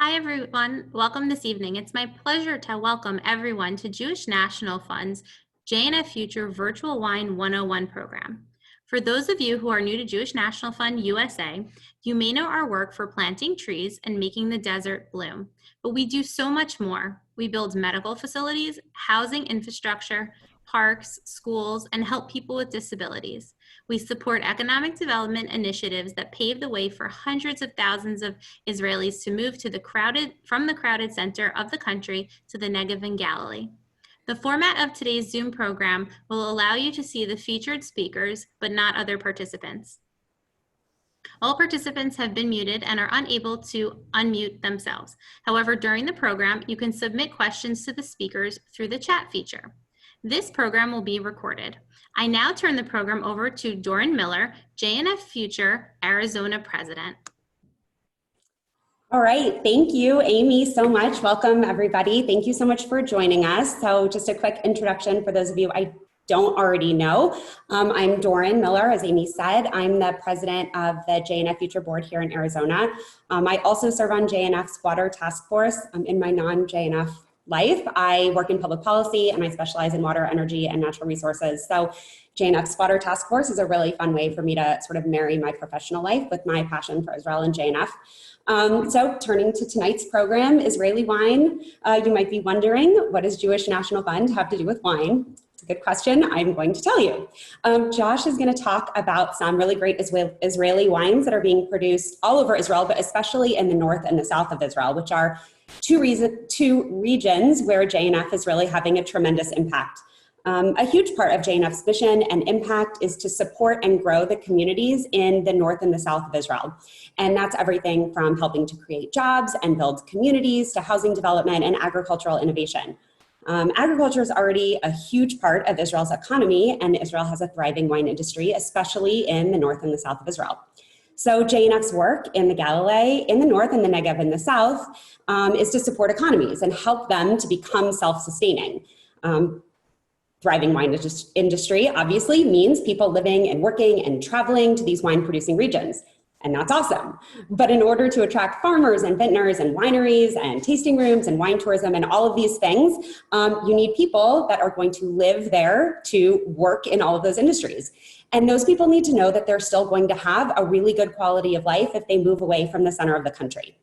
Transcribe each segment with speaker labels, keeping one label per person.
Speaker 1: Hi, everyone. Welcome this evening. It's my pleasure to welcome everyone to Jewish National Fund's JNFuture Virtual Wine 101 program. For those of you who are new to Jewish National Fund USA, you may know our work for planting trees and making the desert bloom, but we do so much more. We build medical facilities, housing infrastructure, parks, schools, and help people with disabilities. We support economic development initiatives that pave the way for hundreds of thousands of Israelis to move from the crowded center of the country to the Negev and Galilee. The format of today's Zoom program will allow you to see the featured speakers, but not other participants. All participants have been muted and are unable to unmute themselves. However, during the program, you can submit questions to the speakers through the chat feature. This program will be recorded. I now turn the program over to Doran Miller, JNFuture Arizona President.
Speaker 2: All right, thank you, Amy, so much. Welcome, everybody. Thank you so much for joining us. So just a quick introduction for those of you I don't already know. I'm Doran Miller, as Amy said. I'm the president of the JNFuture board here in Arizona. I also serve on JNF's water task force in my non-JNF life. I work in public policy and I specialize in water, energy, and natural resources. So JNF's Water Task Force is a really fun way for me to sort of marry my professional life with my passion for Israel and JNF. So turning to tonight's program, Israeli wine, you might be wondering, what does Jewish National Fund have to do with wine? It's a good question. I'm going to tell you. Josh is going to talk about some really great Israeli wines that are being produced all over Israel, but especially in the north and the south of Israel, which are two regions where JNF is really having a tremendous impact. A huge part of JNF's mission and impact is to support and grow the communities in the north and the south of Israel. And that's everything from helping to create jobs and build communities to housing development and agricultural innovation. Agriculture is already a huge part of Israel's economy, and Israel has a thriving wine industry, especially in the north and the south of Israel. So JNF's work in the Galilee, in the north, and the Negev in the south, is to support economies and help them to become self-sustaining. Thriving wine industry obviously means people living and working and traveling to these wine-producing regions, and that's awesome. But in order to attract farmers and vintners and wineries and tasting rooms and wine tourism and all of these things, you need people that are going to live there to work in all of those industries. And those people need to know that they're still going to have a really good quality of life if they move away from the center of the country.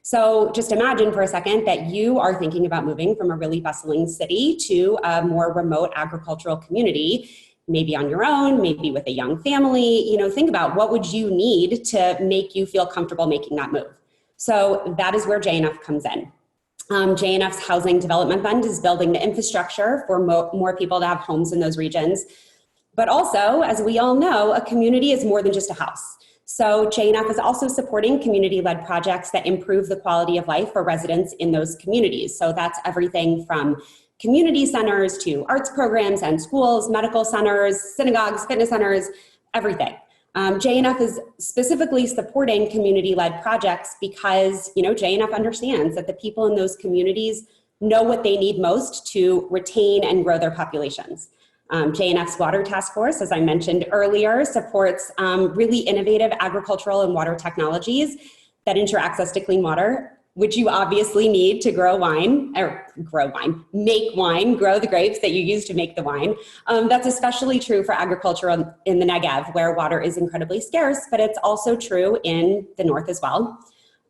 Speaker 2: So just imagine for a second that you are thinking about moving from a really bustling city to a more remote agricultural community, maybe on your own, maybe with a young family. You know, think about what would you need to make you feel comfortable making that move. So that is where JNF comes in. JNF's Housing Development Fund is building the infrastructure for more people to have homes in those regions. But also, as we all know, a community is more than just a house. So JNF is also supporting community-led projects that improve the quality of life for residents in those communities. So that's everything from community centers to arts programs and schools, medical centers, synagogues, fitness centers, everything. JNF is specifically supporting community-led projects because, JNF understands that the people in those communities know what they need most to retain and grow their populations. JNF's Water Task Force, as I mentioned earlier, supports really innovative agricultural and water technologies that ensure access to clean water, which you obviously need to make wine, grow the grapes that you use to make the wine. That's especially true for agriculture in the Negev, where water is incredibly scarce, but it's also true in the north as well.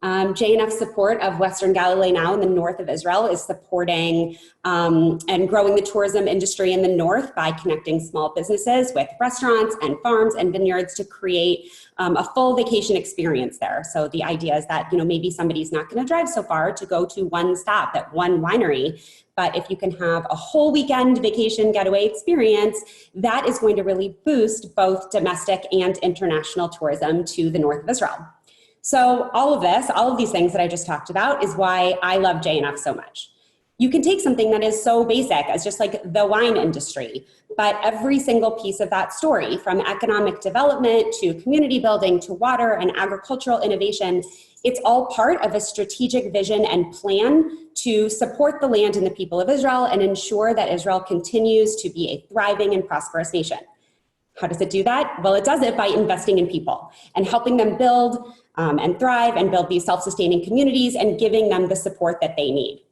Speaker 2: JNF's support of Western Galilee now in the north of Israel is supporting and growing the tourism industry in the north by connecting small businesses with restaurants and farms and vineyards to create a full vacation experience there. So the idea is that, maybe somebody's not going to drive so far to go to one stop at one winery, but if you can have a whole weekend vacation getaway experience, that is going to really boost both domestic and international tourism to the north of Israel. So all of these things that I just talked about is why I love JNF so much. You can take something that is so basic as just like the wine industry, but every single piece of that story, from economic development to community building to water and agricultural innovation, it's all part of a strategic vision and plan to support the land and the people of Israel and ensure that Israel continues to be a thriving and prosperous nation. How does it do that? Well, it does it by investing in people and helping them build and thrive and build these self-sustaining communities and giving them the support that they need.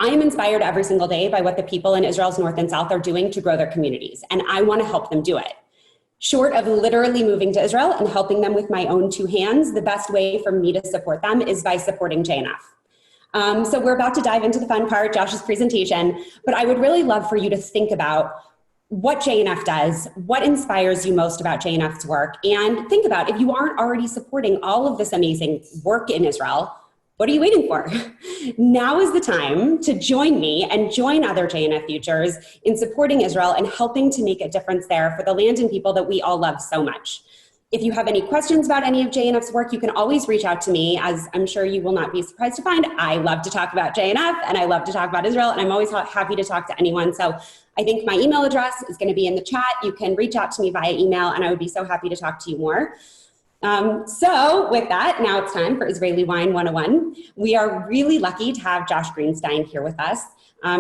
Speaker 2: I am inspired every single day by what the people in Israel's North and South are doing to grow their communities, and I want to help them do it. Short of literally moving to Israel and helping them with my own two hands, the best way for me to support them is by supporting JNF. So we're about to dive into the fun part, Josh's presentation, but I would really love for you to think about what JNF does, what inspires you most about JNF's work, and think about if you aren't already supporting all of this amazing work in Israel, what are you waiting for? Now is the time to join me and join other JNF Futures in supporting Israel and helping to make a difference there for the land and people that we all love so much. If you have any questions about any of JNF's work, you can always reach out to me, as I'm sure you will not be surprised to find. I love to talk about JNF and I love to talk about Israel, and I'm always happy to talk to anyone. So I think my email address is going to be in the chat. You can reach out to me via email and I would be so happy to talk to you more. So with that, now it's time for Israeli Wine 101. We are really lucky to have Josh Greenstein here with us.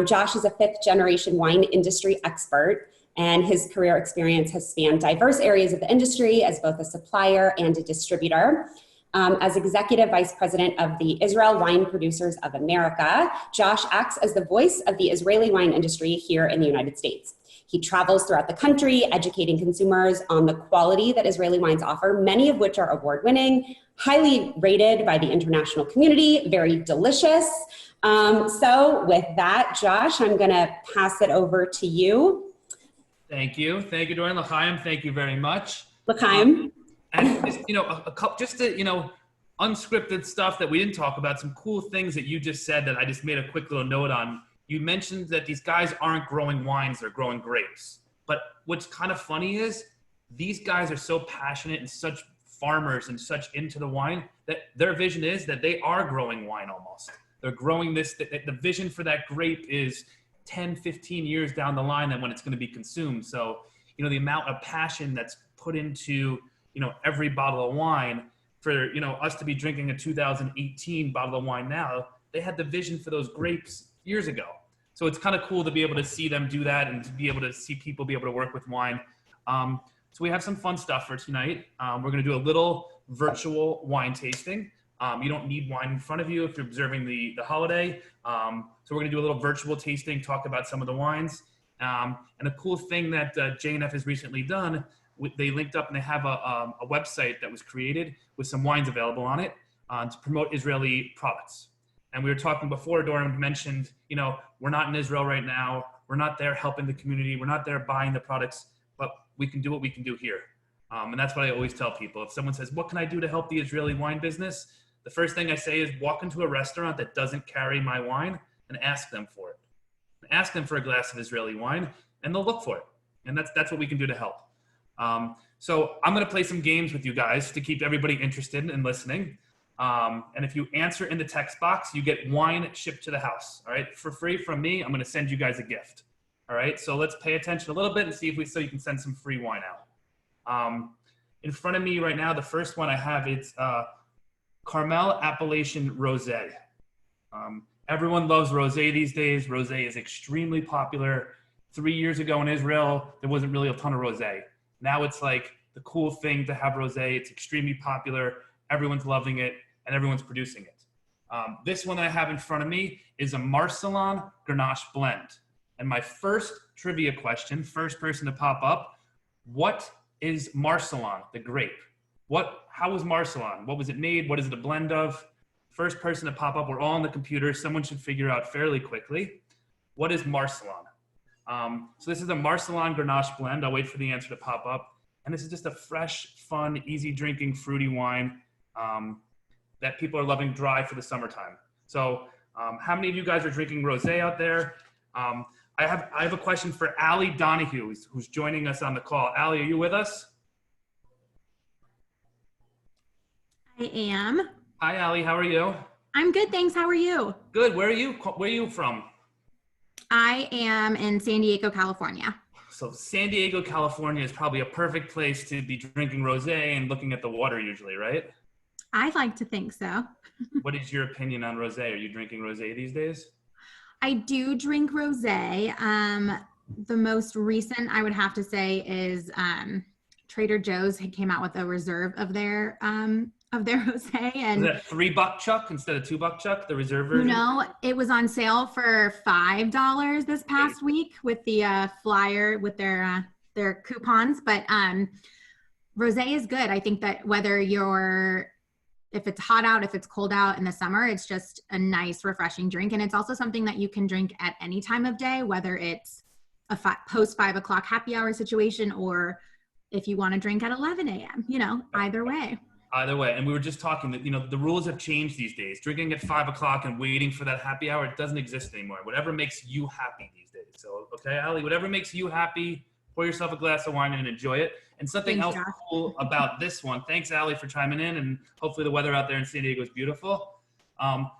Speaker 2: Josh is a fifth-generation wine industry expert, and his career experience has spanned diverse areas of the industry as both a supplier and a distributor. As Executive Vice President of the Israel Wine Producers of America, Josh acts as the voice of the Israeli wine industry here in the United States. He travels throughout the country, educating consumers on the quality that Israeli wines offer, many of which are award-winning, highly rated by the international community, very delicious. So with that, Josh, I'm gonna pass it over to you.
Speaker 3: Thank you. Thank you, Dorian. L'chaim, thank you very much.
Speaker 2: L'chaim.
Speaker 3: And just, a couple, unscripted stuff that we didn't talk about, some cool things that you just said that I just made a quick little note on. You mentioned that these guys aren't growing wines, they're growing grapes. But what's kind of funny is these guys are so passionate and such farmers and such into the wine that their vision is that they are growing wine almost. They're growing this, the vision for that grape is 10, 15 years down the line and when it's going to be consumed. So, the amount of passion that's put into, every bottle of wine for, us to be drinking a 2018 bottle of wine now, they had the vision for those grapes years ago. So it's kind of cool to be able to see them do that and to be able to see people be able to work with wine. So we have some fun stuff for tonight. We're going to do a little virtual wine tasting. You don't need wine in front of you if you're observing the holiday. So we're going to do a little virtual tasting, talk about some of the wines. And a cool thing that JNF has recently done, they linked up and they have a website that was created with some wines available on it to promote Israeli products. And we were talking before, Dorian mentioned, we're not in Israel right now. We're not there helping the community. We're not there buying the products, but we can do what we can do here. And that's what I always tell people. If someone says, what can I do to help the Israeli wine business? The first thing I say is walk into a restaurant that doesn't carry my wine and ask them for it. Ask them for a glass of Israeli wine and they'll look for it. And that's what we can do to help. So I'm going to play some games with you guys to keep everybody interested in listening. And if you answer in the text box, you get wine shipped to the house. All right. For free from me, I'm going to send you guys a gift. All right. So let's pay attention a little bit and see if so you can send some free wine out. In front of me right now, the first one I have, it's Carmel Appellation Rosé. Everyone loves rosé these days. Rosé is extremely popular. 3 years ago in Israel, there wasn't really a ton of rosé. Now it's like the cool thing to have rosé. It's extremely popular. Everyone's loving it and everyone's producing it. This one that I have in front of me is a Marcelon Grenache blend. And my first trivia question, first person to pop up, what is Marcelon, the grape? How was Marcelon? What was it made? What is it a blend of? First person to pop up, we're all on the computer. Someone should figure out fairly quickly. What is Marcelon? So this is a Marcelon Grenache blend. I'll wait for the answer to pop up. And this is just a fresh, fun, easy drinking, fruity wine that people are loving dry for the summertime. So how many of you guys are drinking rosé out there? I have a question for Allie Donahue, who's joining us on the call. Allie, are you with us?
Speaker 1: I am.
Speaker 3: Hi, Allie. How are you?
Speaker 1: I'm good, thanks. How are you?
Speaker 3: Good. Where are you? Where are you from?
Speaker 1: I am in San Diego, California.
Speaker 3: So San Diego, California is probably a perfect place to be drinking rosé and looking at the water usually, right?
Speaker 1: I like to think so.
Speaker 3: What is your opinion on rosé? Are you drinking rosé these days?
Speaker 1: I do drink rosé. The most recent I would have to say is Trader Joe's came out with a reserve of their
Speaker 4: of their rosé.
Speaker 3: Is
Speaker 4: And
Speaker 3: that $3 Chuck instead of $2 Chuck, the reserve version?
Speaker 4: it was on sale for $5 this past week with the flyer with their coupons. But rosé is good. I think that if it's hot out, if it's cold out in the summer, it's just a nice, refreshing drink. And it's also something that you can drink at any time of day, whether it's a post 5 o'clock happy hour situation, or if you want to drink at 11 a.m., either way.
Speaker 3: Either way. And we were just talking that, the rules have changed these days. Drinking at 5 o'clock and waiting for that happy hour, it doesn't exist anymore. Whatever makes you happy these days. So, okay, Ali, whatever makes you happy, pour yourself a glass of wine and enjoy it. And something else cool about this one, thanks, Ali, for chiming in, and hopefully the weather out there in San Diego is beautiful.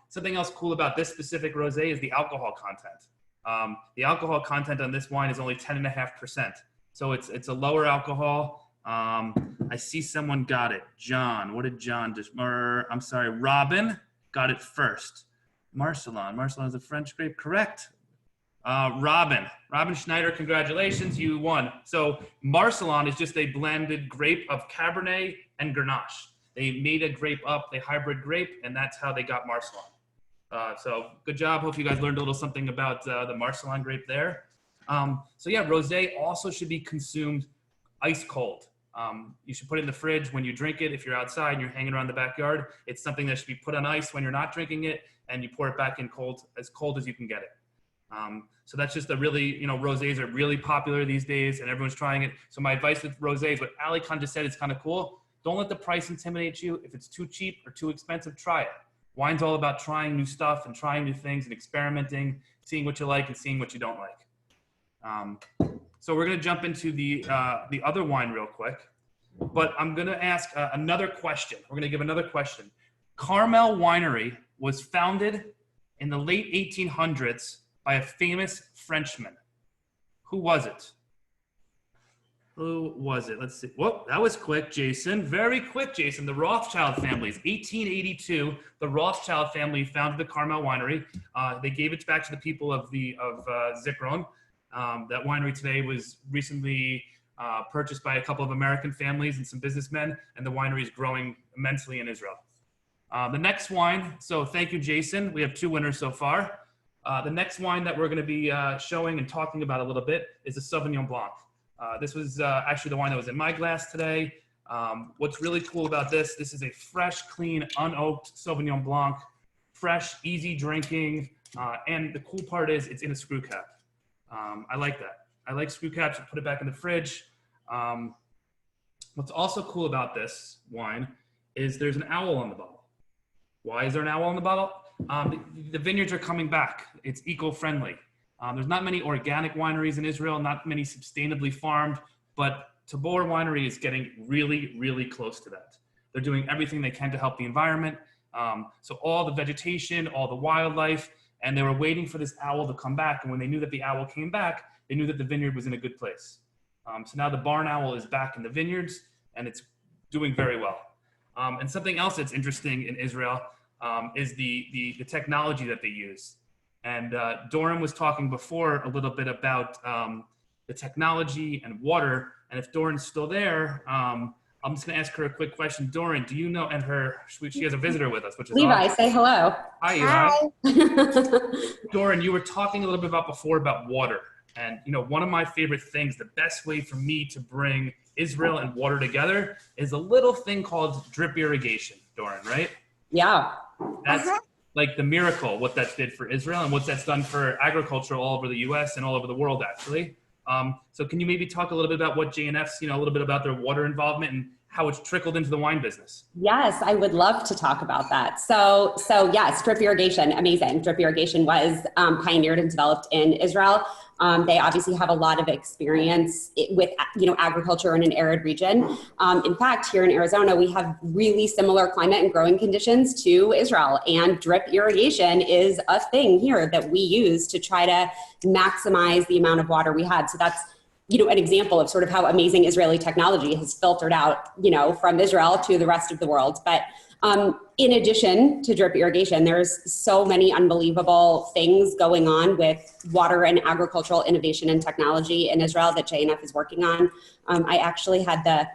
Speaker 3: Something else cool about this specific rosé is the alcohol content. The alcohol content on this wine is only 10.5%. So it's a lower alcohol. I see someone got it. John, what did John just, I'm sorry, Robin got it first. Marcelon is a French grape, correct? Robin Schneider, congratulations, you won. So Marcelon is just a blended grape of Cabernet and Grenache. They made a grape up, they hybrid grape, and that's how they got Marcelon. So good job. Hope you guys learned a little something about the Marcelon grape there. So yeah, rosé also should be consumed ice cold. You should put it in the fridge when you drink it. If you're outside and you're hanging around the backyard, it's something that should be put on ice when you're not drinking it, and you pour it back in cold as you can get it. So that's just rosés are really popular these days and everyone's trying it. So my advice with rosés, what Ali kind of just said, is kind of cool. Don't let the price intimidate you. If it's too cheap or too expensive, try it. Wine's all about trying new stuff and trying new things and experimenting, seeing what you like and seeing what you don't like. So we're going to jump into the other wine real quick, but I'm going to ask another question. We're going to give another question. Carmel Winery was founded in the late 1800s by a famous Frenchman. Who was it? Let's see. Whoa, that was quick, Jason. Very quick, Jason. The Rothschild families. 1882, the Rothschild family founded the Carmel Winery. They gave it back to the people of Zichron. That winery today was recently purchased by a couple of American families and some businessmen, and the winery is growing immensely in Israel. The next wine, so thank you, Jason. We have 2 winners so far. The next wine that we're going to be showing and talking about a little bit is the Sauvignon Blanc. This was actually the wine that was in my glass today. What's really cool about this is a fresh, clean, unoaked Sauvignon Blanc, fresh, easy drinking, and the cool part is it's in a screw cap. I like that. I like screw caps. You put it back in the fridge. What's also cool about this wine is there's an owl on the bottle. Why is there an owl on the bottle? The vineyards are coming back. It's eco-friendly. There's not many organic wineries in Israel, not many sustainably farmed, but Tabor Winery is getting really, really close to that. They're doing everything they can to help the environment. So all the vegetation, all the wildlife, and they were waiting for this owl to come back. And when they knew that the owl came back, they knew that the vineyard was in a good place. So now the barn owl is back in the vineyards, and it's doing very well. And something else that's interesting in Israel is the technology that they use. And Doran was talking before a little bit about the technology and water. And if Doran's still there, I'm just going to ask her a quick question. Doran, do you know, and she has a visitor with us, which is
Speaker 2: Levi,
Speaker 3: awesome.
Speaker 2: say hello.
Speaker 3: Hi, Eli. Doran, you were talking a little bit before about water. And, one of my favorite things, the best way for me to bring Israel and water together is a little thing called drip irrigation, Doran, right?
Speaker 2: Yeah.
Speaker 3: That's like the miracle, what that did for Israel and what that's done for agriculture all over the US and all over the world, actually. So can you maybe talk a little bit about what JNF's, a little bit about their water involvement and how it's trickled into the wine business?
Speaker 2: Yes, I would love to talk about that. So yes, drip irrigation, amazing. Drip irrigation was pioneered and developed in Israel. They obviously have a lot of experience with, agriculture in an arid region. In fact, here in Arizona, we have really similar climate and growing conditions to Israel, and drip irrigation is a thing here that we use to try to maximize the amount of water we had. So that's, an example of sort of how amazing Israeli technology has filtered out, from Israel to the rest of the world. But in addition to drip irrigation, there's so many unbelievable things going on with water and agricultural innovation and technology in Israel that JNF is working on. I actually had the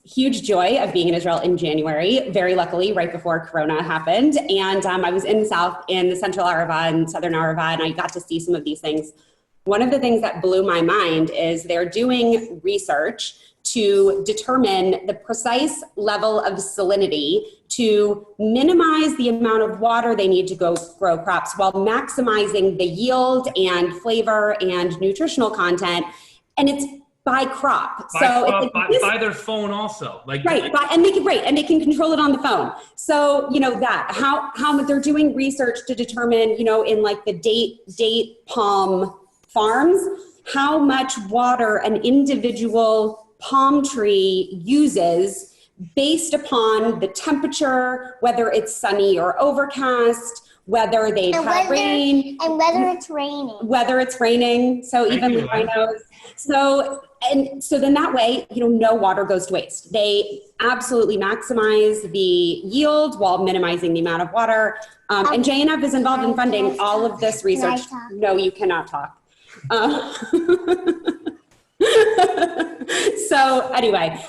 Speaker 2: huge joy of being in Israel in January, very luckily, right before Corona happened. And I was in the central Arava and southern Arava, and I got to see some of these things. One of the things that blew my mind is they're doing research to determine the precise level of salinity to minimize the amount of water they need to go grow crops while maximizing the yield and flavor and nutritional content. And it's by crop.
Speaker 3: By their phone also.
Speaker 2: And they can control it on the phone. So, how they're doing research to determine, in like the date palm farms, how much water an individual palm tree uses based upon the temperature, whether it's sunny or overcast, whether they've had rain.
Speaker 5: And whether it's raining.
Speaker 2: Whether it's raining. So even Levi knows. So then that way, no water goes to waste. They absolutely maximize the yield while minimizing the amount of water. And JNF is involved in funding all of this research. No, you cannot talk. So anyway,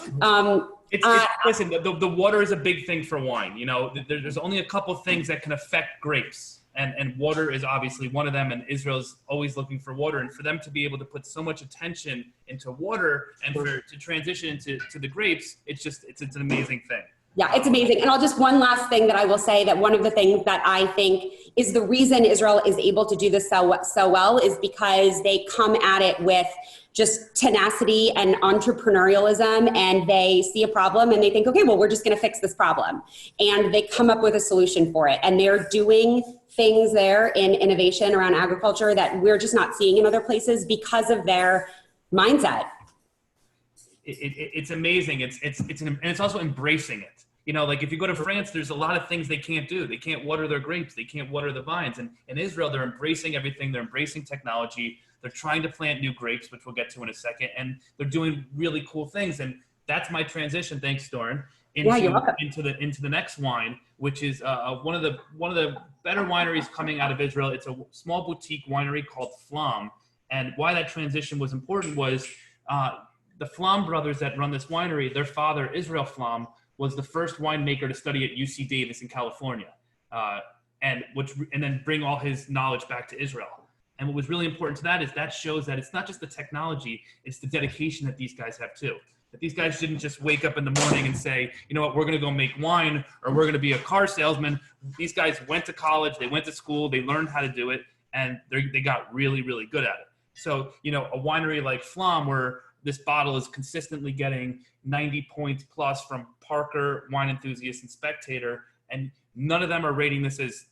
Speaker 3: listen, the water is a big thing for wine. There's only a couple things that can affect grapes, and water is obviously one of them. And Israel's always looking for water, and for them to be able to put so much attention into water and to transition into the grapes, it's an amazing thing.
Speaker 2: Yeah, it's amazing. And one last thing that I will say, that one of the things that I think is the reason Israel is able to do this so well is because they come at it with just tenacity and entrepreneurialism, and they see a problem and they think, okay, well, we're just going to fix this problem. And they come up with a solution for it. And they're doing things there in innovation around agriculture that we're just not seeing in other places because of their mindset.
Speaker 3: It's amazing. And it's also embracing it. Like if you go to France, there's a lot of things they can't do. They can't water their grapes. They can't water the vines. And in Israel, they're embracing everything. They're embracing technology. They're trying to plant new grapes, which we'll get to in a second. And they're doing really cool things. And that's my transition. Thanks, Doran. Into the next wine, which is one of the better wineries coming out of Israel. It's a small boutique winery called Flam. And why that transition was important was the Flam brothers that run this winery, their father, Israel Flam, was the first winemaker to study at UC Davis in California, and then bring all his knowledge back to Israel. And what was really important to that is that shows that it's not just the technology, it's the dedication that these guys have too. That these guys didn't just wake up in the morning and say, you know what, we're going to go make wine, or we're going to be a car salesman. These guys went to college, they went to school, they learned how to do it, and they got really, really good at it. So, a winery like Flam, where this bottle is consistently getting 90 points plus from Parker, Wine Enthusiast, and Spectator, and none of them are rating this as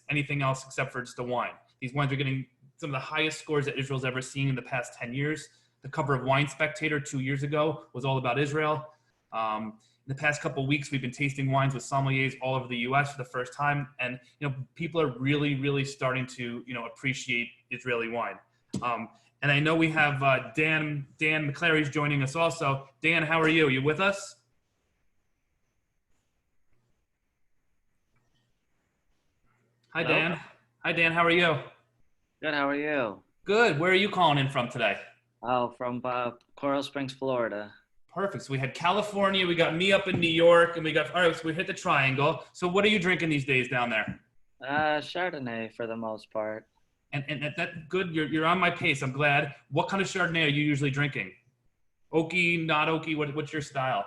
Speaker 3: anything else except for just a wine. These wines are getting some of the highest scores that Israel's ever seen in the past 10 years. The cover of Wine Spectator 2 years ago was all about Israel. In the past couple of weeks, we've been tasting wines with sommeliers all over the U.S. for the first time, and people are really, really starting to appreciate Israeli wine. And I know we have Dan McClary's joining us also. Dan, how are you? Are you with us? Hi,
Speaker 6: Hello?
Speaker 3: Dan. Hi, Dan. How are you?
Speaker 6: Good, how are you?
Speaker 3: Good. Where are you calling in from today?
Speaker 6: Oh, from Coral Springs, Florida.
Speaker 3: Perfect. So we had California, we got me up in New York, and all right, so we hit the triangle. So what are you drinking these days down there?
Speaker 6: Chardonnay for the most part.
Speaker 3: And that good, you're on my pace, I'm glad. What kind of Chardonnay are you usually drinking? Oaky, not oaky, what's your style?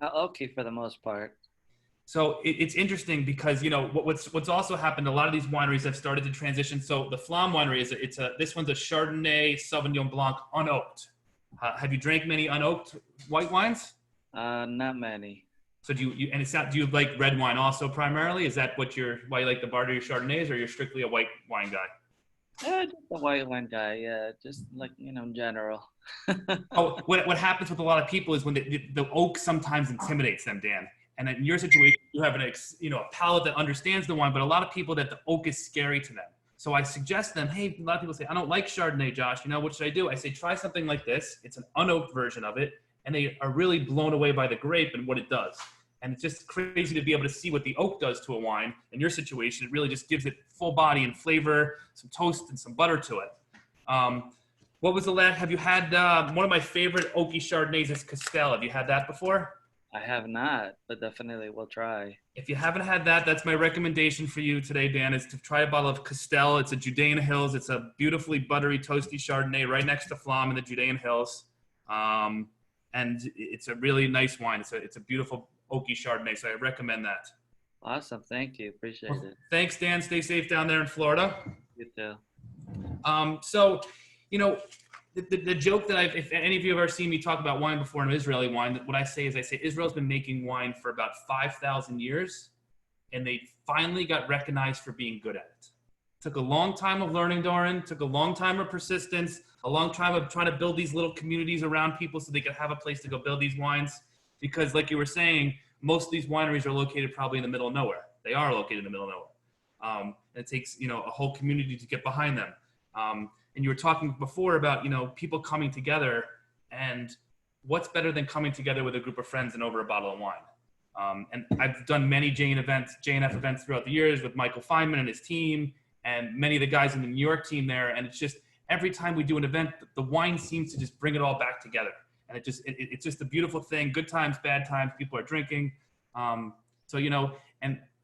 Speaker 6: Oaky for the most part.
Speaker 3: So it's interesting because, what's also happened, a lot of these wineries have started to transition. So the Flam winery, this one's a Chardonnay Sauvignon Blanc unoaked. Have you drank many unoaked white wines?
Speaker 6: Not many.
Speaker 3: So do you like red wine also primarily? Is that why you like the barter your Chardonnays, or you're strictly a white wine guy?
Speaker 6: Just a white wine guy, yeah, just like, in general.
Speaker 3: Oh, what happens with a lot of people is when the oak sometimes intimidates them, Dan. And in your situation, you have a palate that understands the wine, but a lot of people that the oak is scary to them. So I suggest them, hey, a lot of people say, I don't like Chardonnay, Josh. What should I do? I say, try something like this. It's an unoaked version of it. And they are really blown away by the grape and what it does. And it's just crazy to be able to see what the oak does to a wine. In your situation, it really just gives it full body and flavor, some toast and some butter to it. What was the last? Have you had one of my favorite oaky Chardonnays is Castel? Have you had that before?
Speaker 6: I have not, but definitely will try.
Speaker 3: If you haven't had that, that's my recommendation for you today, Dan, is to try a bottle of Castell. It's a Judean Hills. It's a beautifully buttery, toasty Chardonnay right next to Flam in the Judean Hills. And it's a really nice wine. It's a beautiful oaky Chardonnay, so I recommend that.
Speaker 6: Awesome. Thank you. Appreciate
Speaker 3: Well,
Speaker 6: it.
Speaker 3: thanks, Dan. Stay safe down there in Florida.
Speaker 6: You too.
Speaker 3: So, you know, the joke that if any of you have ever seen me talk about wine before, and Israeli wine, what I say Israel's been making wine for about 5,000 years, and they finally got recognized for being good at it. Took a long time of learning, Doran, took a long time of persistence, a long time of trying to build these little communities around people so they could have a place to go build these wines. Because like you were saying, most of these wineries are located probably in the middle of nowhere. They are located in the middle of nowhere. It takes, a whole community to get behind them. And you were talking before about, people coming together, and what's better than coming together with a group of friends and over a bottle of wine? And I've done many JNF events throughout the years with Michael Feynman and his team, and many of the guys in the New York team there. And it's just, every time we do an event, the wine seems to just bring it all back together. And it's just a beautiful thing. Good times, bad times, people are drinking. And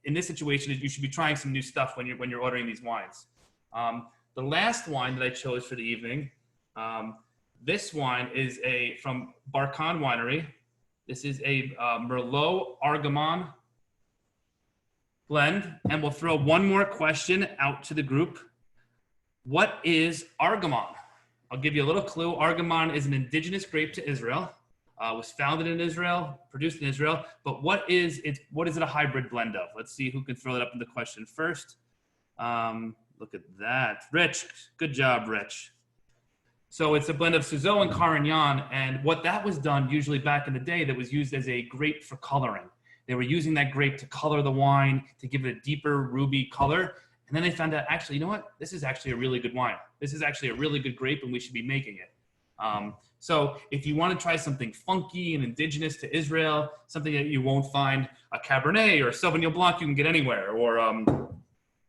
Speaker 3: in this situation, you should be trying some new stuff when you're ordering these wines. The last wine that I chose for the evening, this wine is from Barkan Winery. This is a Merlot Argemon blend. And we'll throw one more question out to the group. What is Argemon? I'll give you a little clue. Argemon is an indigenous grape to Israel. Was founded in Israel, produced in Israel. But what is it a hybrid blend of? Let's see who can throw that up in the question first. Look at that. Rich, good job, Rich. So it's a blend of Suzeau and Carignan, and what that was done usually back in the day, that was used as a grape for coloring. They were using that grape to color the wine, to give it a deeper ruby color, and then they found out, actually, you know what? This is actually a really good wine. This is actually a really good grape, and we should be making it. So if you want to try something funky and indigenous to Israel, something that you won't find, a Cabernet or a Sauvignon Blanc you can get anywhere, or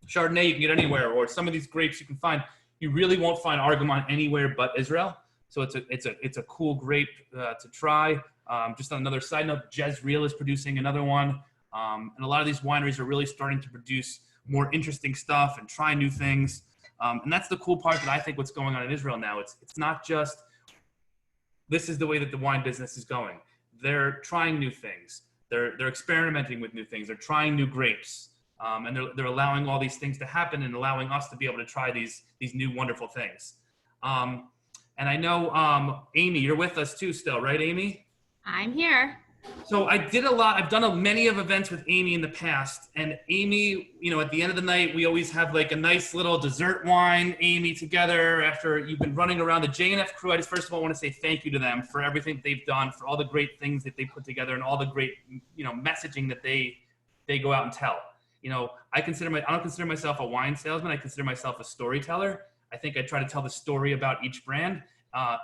Speaker 3: Chardonnay you can get anywhere, or some of these grapes you can find, you really won't find Argemon anywhere but Israel. So it's a cool grape to try. Just on another side note, Jezreel is producing another one. And a lot of these wineries are really starting to produce more interesting stuff and try new things. And that's the cool part that I think what's going on in Israel now. It's not just, this is the way that the wine business is going. They're trying new things. They're experimenting with new things. They're trying new grapes. And they're allowing all these things to happen and allowing us to be able to try these new wonderful things. And I know, Amy, you're with us too still, right, Amy?
Speaker 1: I'm here.
Speaker 3: So I've done many of events with Amy in the past, and Amy, at the end of the night, we always have like a nice little dessert wine, Amy, together after you've been running around. The JNF crew, I just first of all want to say thank you to them for everything that they've done, for all the great things that they put together and all the great, messaging that they go out and tell. I don't consider myself a wine salesman. I consider myself a storyteller. I think I try to tell the story about each brand.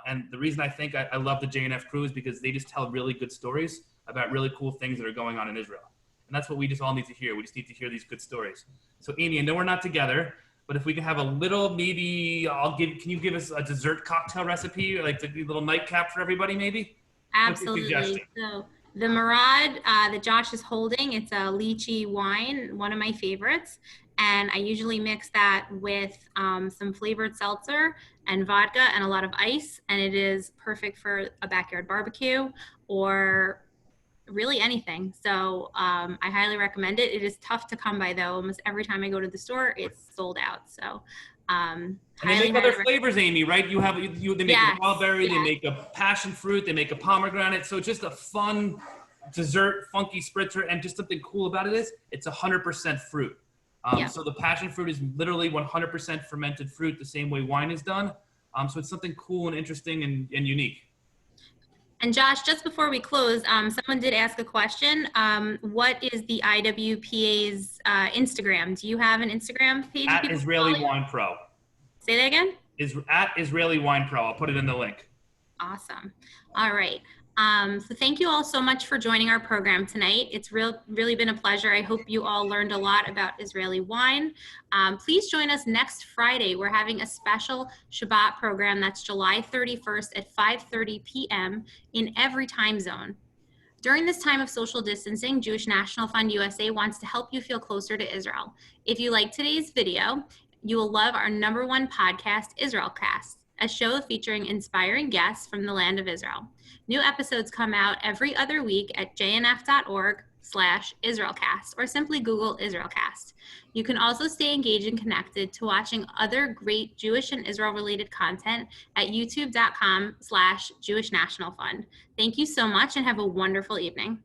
Speaker 3: And the reason I think I love the JNF crew is because they just tell really good stories about really cool things that are going on in Israel. And that's what we just all need to hear. We just need to hear these good stories. So Amy, I know we're not together, but if we can have a little, maybe can you give us a dessert cocktail recipe, like the little nightcap for everybody maybe?
Speaker 1: Absolutely. So the Murad that Josh is holding, it's a Lychee Wine, one of my favorites. And I usually mix that with some flavored seltzer and vodka and a lot of ice. And it is perfect for a backyard barbecue or really anything. So I highly recommend it. It is tough to come by though. Almost every time I go to the store, it's sold out. So
Speaker 3: and they make other flavors, Amy, right? They make a strawberry, they make a passion fruit, they make a pomegranate. So just a fun dessert, funky spritzer. And just something cool about it is it's 100% fruit. So the passion fruit is literally 100% fermented fruit, the same way wine is done. So it's something cool and interesting and unique.
Speaker 1: And Josh, just before we close, someone did ask a question. What is the IWPA's Instagram? Do you have an Instagram page?
Speaker 3: At Israeli Wine Pro.
Speaker 1: Say that again?
Speaker 3: At Israeli Wine Pro. I'll put it in the link.
Speaker 1: Awesome. All right. So thank you all so much for joining our program tonight. It's really been a pleasure. I hope you all learned a lot about Israeli wine. Please join us next Friday. We're having a special Shabbat program that's July 31st at 5:30 p.m. in every time zone. During this time of social distancing, Jewish National Fund USA wants to help you feel closer to Israel. If you like today's video, you will love our #1 podcast, Israelcast, a show featuring inspiring guests from the land of Israel. New episodes come out every other week at jnf.org/Israelcast, or simply Google Israelcast. You can also stay engaged and connected to watching other great Jewish and Israel related content at youtube.com/Jewish National Fund. Thank you so much and have a wonderful evening.